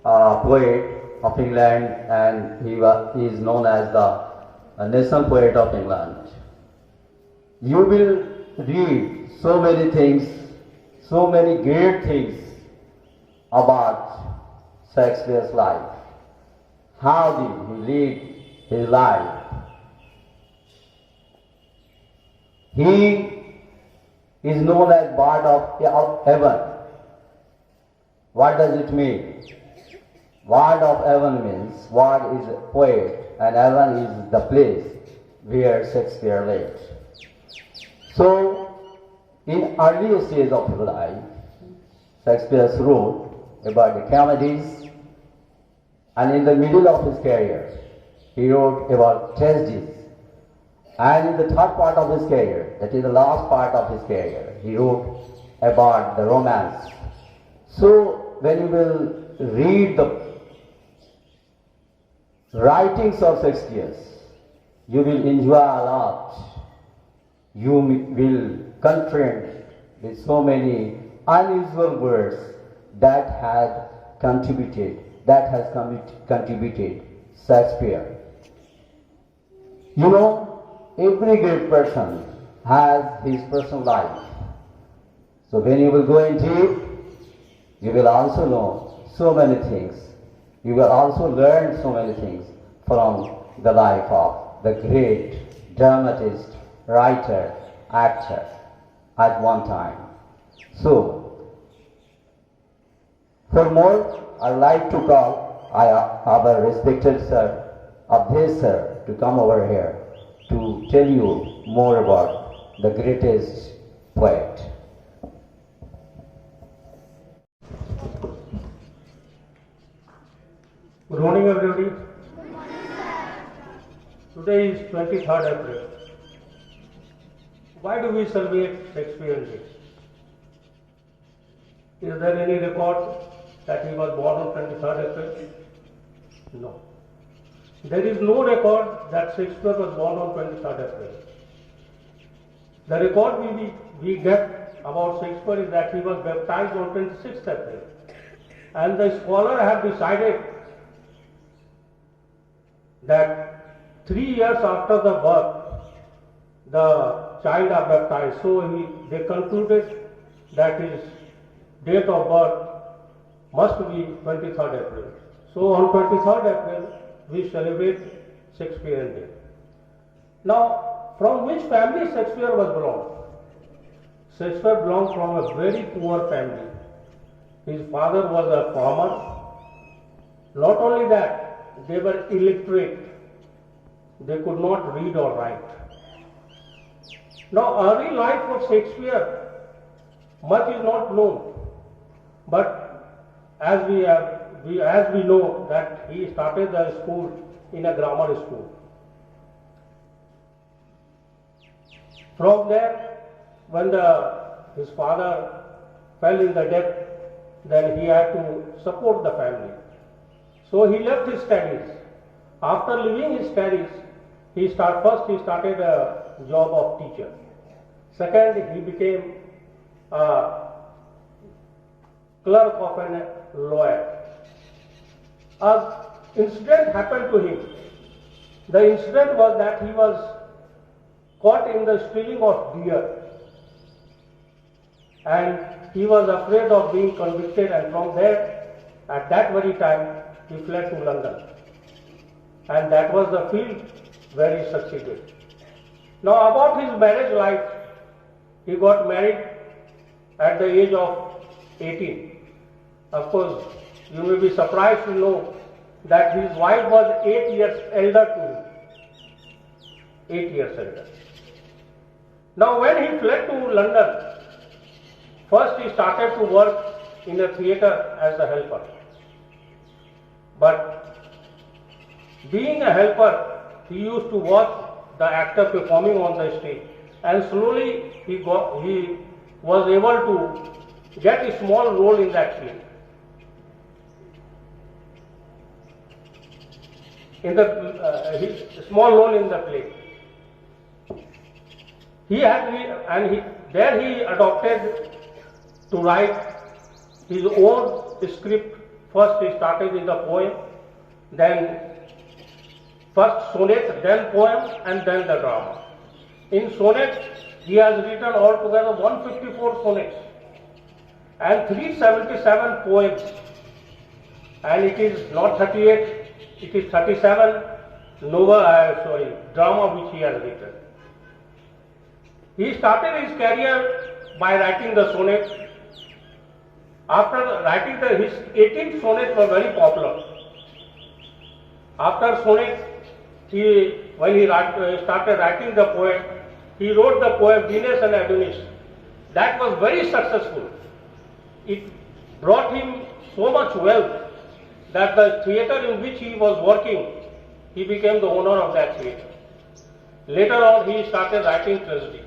poet of England, and he is known as the national poet of England. You will read so many things, so many great things about Shakespeare's life. How did he lead his life? He is known as Bard of Heaven. What does it mean? Bard of Heaven means Bard is a poet and heaven is the place where Shakespeare lived. So, in early stage of his life, Shakespeare wrote about the comedies, and in the middle of his career, he wrote about tragedies. And in the third part of his career, that is the last part of his career, he wrote about the romance. So, when you will read the writings of Shakespeare, you will enjoy a lot. You will confront with so many unusual words that has contributed Shakespeare. You know, every great person has his personal life. So when you will go in deep, you will also know so many things. You will also learn so many things from the life of the great dramatist, writer, actor at one time. So, for more, I would like to call our respected sir, Abhay sir, to come over here to tell you more about the greatest poet. Good morning, everybody. Today is 23rd April. Why do we celebrate Shakespeare Day? Is there any record that he was born on 23rd April? No. There is no record that Shakespeare was born on 23rd April. The record we get about Shakespeare is that he was baptized on 26th April. And the scholar have decided that 3 years after the birth, the child are baptized. So they concluded that his date of birth must be 23rd April. So on 23rd April, we celebrate Shakespeare Day. Now, from which family Shakespeare was belonged? Shakespeare belonged from a very poor family. His father was a farmer. Not only that, they were illiterate. They could not read or write. Now, early life of Shakespeare, much is not known. But as we know that he started the school in a grammar school. From there, when his father fell in the debt, then he had to support the family. So he left his studies. After leaving his studies, he started a job of teacher. Second, he became a clerk of a lawyer. An incident happened to him. The incident was that he was caught in the stealing of deer, and he was afraid of being convicted, and from there, at that very time, he fled to London, and that was the field where he succeeded. Now, about his marriage life, he got married at the age of 18. Of course, you may be surprised to know that his wife was 8 years elder to him. 8 years elder. Now, when he fled to London, first he started to work in a theatre as a helper. But being a helper, he used to watch the actor performing on the stage, and slowly he was able to get a small role in that film. Small role in the play. There he adopted to write his own script First he started with the poem, then first sonnet, then poem, and then the drama. In sonnet, he has written altogether 154 sonnets and 377 poems, and it is not 38, it is 37 drama which he has written. He started his career by writing the sonnet. After writing his 18th sonnet was very popular. After sonnet, when he started writing the poem, he wrote the poem Venus and Adonis. That was very successful. It brought him so much wealth that the theatre in which he was working, he became the owner of that theatre. Later on, he started writing tragedy.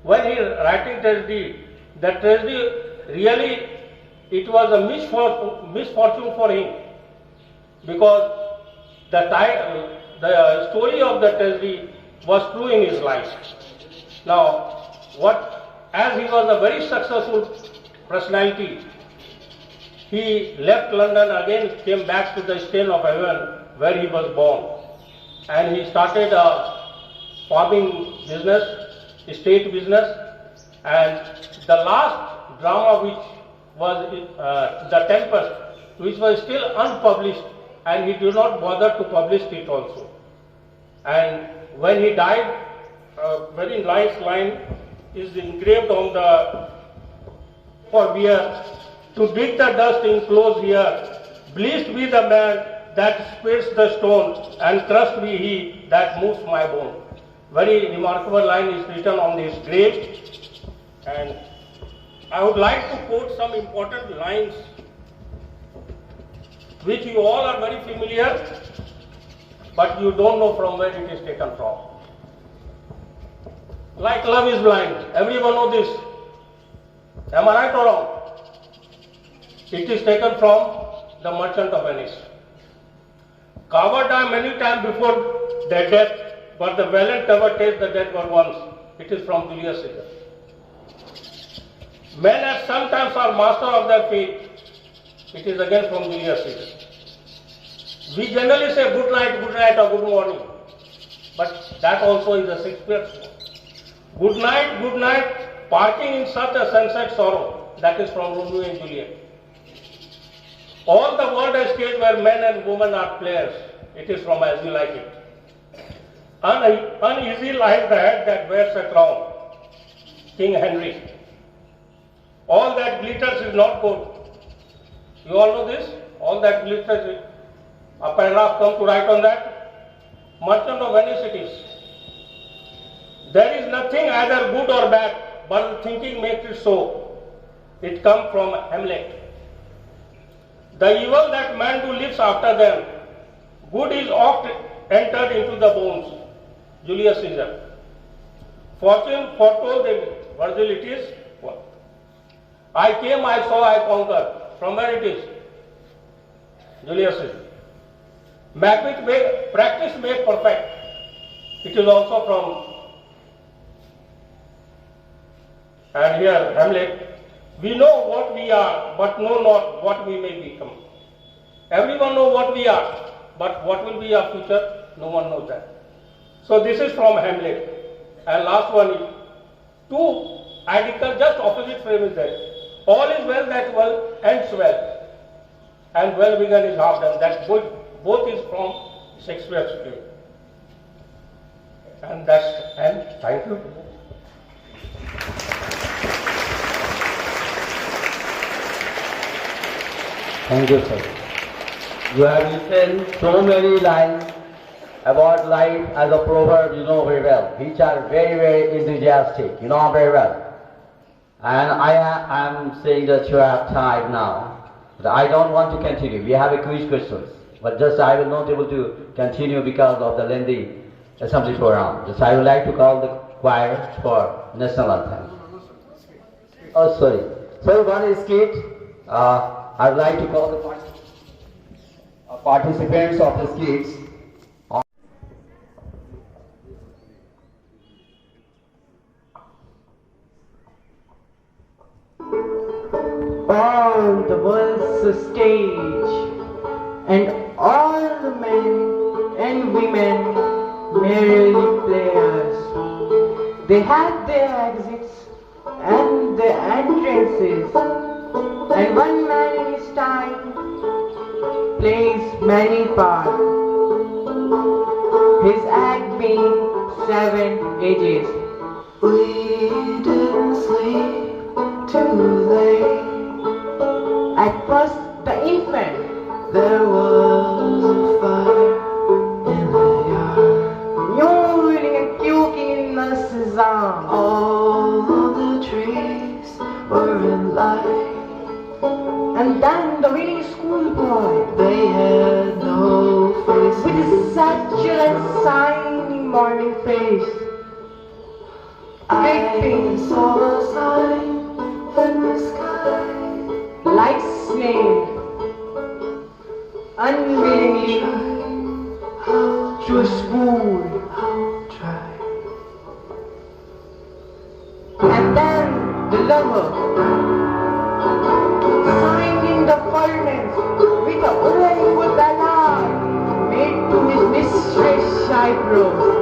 When he writing tragedy, the tragedy really, it was a misfortune for him, because the story of the tragedy was true in his life. Now, as he was a very successful personality, he left London again, came back to the state of heaven where he was born, and he started a farming business, estate business, and the last drama which was The Tempest, which was still unpublished, and he did not bother to publish it also. And when he died, a very nice line is engraved on the forbear, to dig the dust enclosed here, blessed be the man that splits the stone, and crushed be he that moves my bone. Very remarkable line is written on his grave, and I would like to quote some important lines which you all are very familiar, but you don't know from where it is taken from. Like love is blind, everyone knows this. Am I right or wrong? It is taken from The Merchant of Venice. Cowards die many times before their death, but the valiant never taste the death but once. It is from Julius Caesar. Men at sometimes are master of their fate. It is again from Julius Caesar. We generally say good night or good morning, but that also is a Shakespeare song. Good night, parting in such a sunset sorrow. That is from Romeo and Juliet. All the world is stage where men and women are players. It is from As You Like It. Uneasy lies the head that wears a crown. King Henry. All that glitters is not gold. You all know this? All that glitters is. A paragraph come to write on that. Merchant of Venice it is. There is nothing either good or bad, but thinking makes it so. It comes from Hamlet. The evil that man do lives after them, good is oft entered into the bones. Julius Caesar. Fortune foretold them. Virgil it is. I came, I saw, I conquered. From where it is? Julius Caesar. Practice make perfect. It is also from, and here Hamlet. We know what we are, but know not what we may become. Everyone knows what we are, but what will be our future? No one knows that. So this is from Hamlet. And last one is, two identical, just opposite frame is there. All is well that well ends well, and well begun is half done. That both is from Shakespeare's play. And thank you. Thank you, sir. You have written so many lines about life as a proverb, you know very well, which are very, very enthusiastic, you know very well. And I am saying that you have time now. But I don't want to continue. We have a quiz questions. But just I will not able to continue because of the lengthy assembly program. Just I would like to call the choir for national anthem. Oh, sorry. So one is skit. I would like to call the participants of the skits. On the world's stage, and all the men and women merely players. They have their exits and their entrances, and one man in his time plays many parts, his act being 7 ages. We didn't sleep too late. At first, the infant, There was a fire in the yard. mewling and puking in nurse's arms. All of the trees were in light. And then the winning schoolboy, They had no faces. with his satchel and shiny morning face, I gaping saw a sign in the sky. like snail, unwillingly to a school. I'll try. And then the lover, signed in the furnace with a woeful ballad made to his mistress' eyebrows.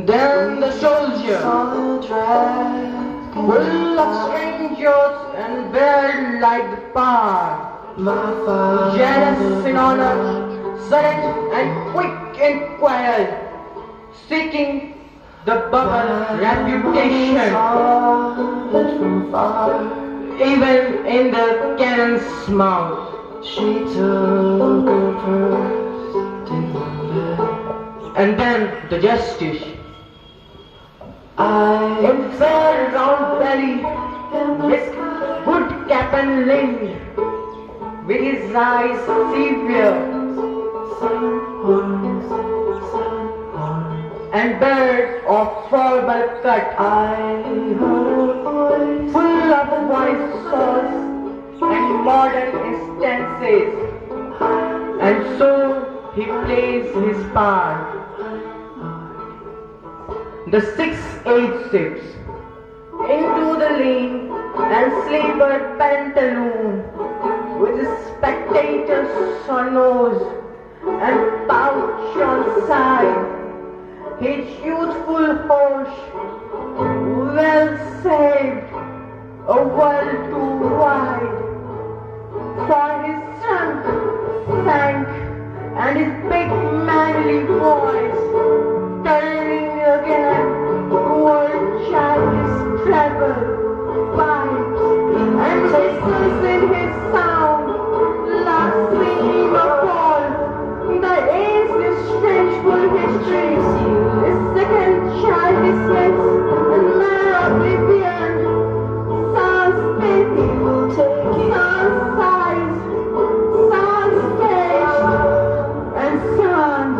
Then the soldier, Saw the dragon. full of strangers and bare like the past, My father. jealous in honor, sudden and quick and quiet, seeking the bubble reputation, From far, even in the cannon's mouth. she took her purse to bed. And then the justice, I in fair round belly, with hood cap and link, with his eyes severe horns, and bird of formal cut, I heard a voice. full of voice sauce and modern instances, and so he plays his part. The 686 into the lean and sleeper pantaloon, with his spectator's nose and pouch on side, his youthful horse, well saved, a world too wide, for his trunk sank, and his big manly voice, turning again toward childish treble, pipes, and whistles in his sound, last singing of all, the ageless strangeful histories, his second childishness, and mere oblivion, sans pity, sans size, sans taste, and sans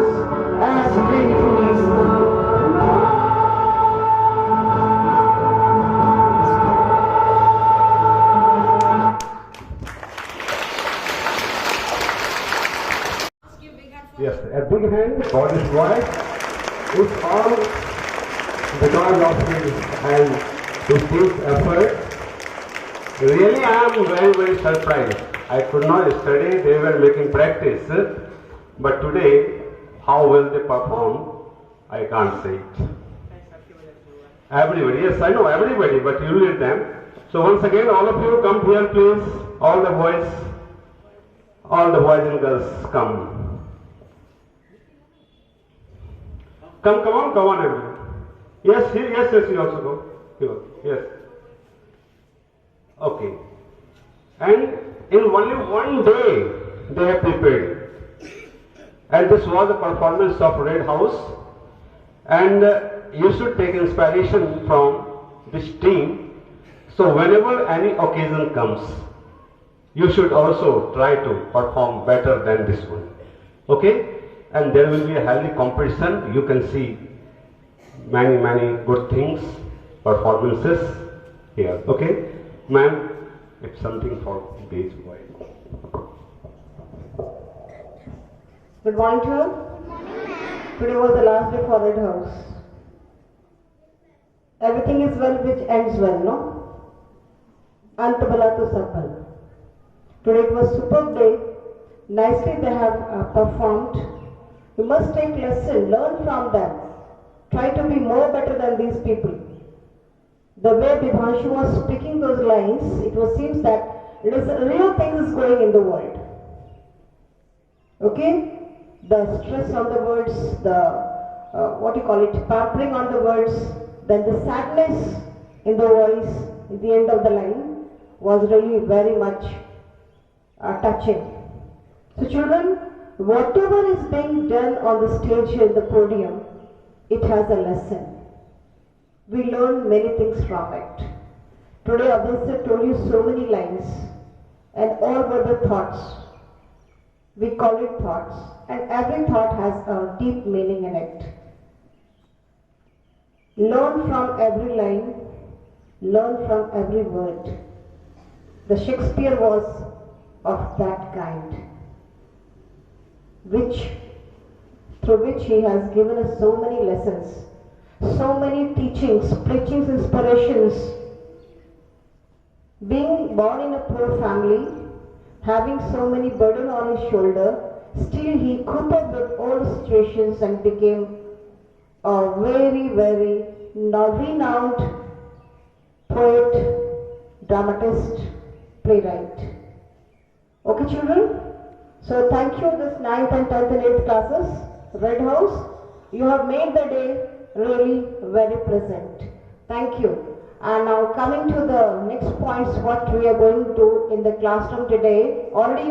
aspirations. Yes, a big hand for this boy. It's all because of his and his team's effort. Really, I am very, very surprised. I could not study, they were making practice. But today, how well they perform, I can't say it. Everybody, yes, I know everybody, but you lead them. So once again, all of you come here, please. All the boys and girls come. Come on, everyone. Yes, you also go. You go. Yes. Okay. And in only one day, they have prepared. And this was a performance of Red House. And you should take inspiration from this team. So whenever any occasion comes, you should also try to perform better than this one. Okay? And there will be a healthy competition. You can see many, many good things, performances here. Okay? Ma'am, it's something for these boys. Good morning to you. Today was the last day for Red House. Everything is well which ends well, no? Ant bala to sab bala. Today it was superb day. Nicely they have performed. You must take lesson, learn from them. Try to be more better than these people. The way Bibhanshu was speaking those lines, it was seems that it is a real thing is going in the world. Okay? The stress on the words, the pampering on the words, then the sadness in the voice at the end of the line was really very much touching. So children, whatever is being done on the stage here in the podium, it has a lesson. We learn many things from it. Today Abhishek told you so many lines, and all were the thoughts. We call it thoughts, and every thought has a deep meaning in it. Learn from every line, learn from every word. The Shakespeare was of that kind, through which he has given us so many lessons, so many teachings, preachings, inspirations. Being born in a poor family, having so many burden on his shoulder, still he coped up with all situations and became a very, very renowned poet, dramatist, playwright. Okay children? So thank you this 9th and 10th and 8th classes, Red House. You have made the day really very pleasant. Thank you. And now coming to the next points, what we are going to do in the classroom today. Already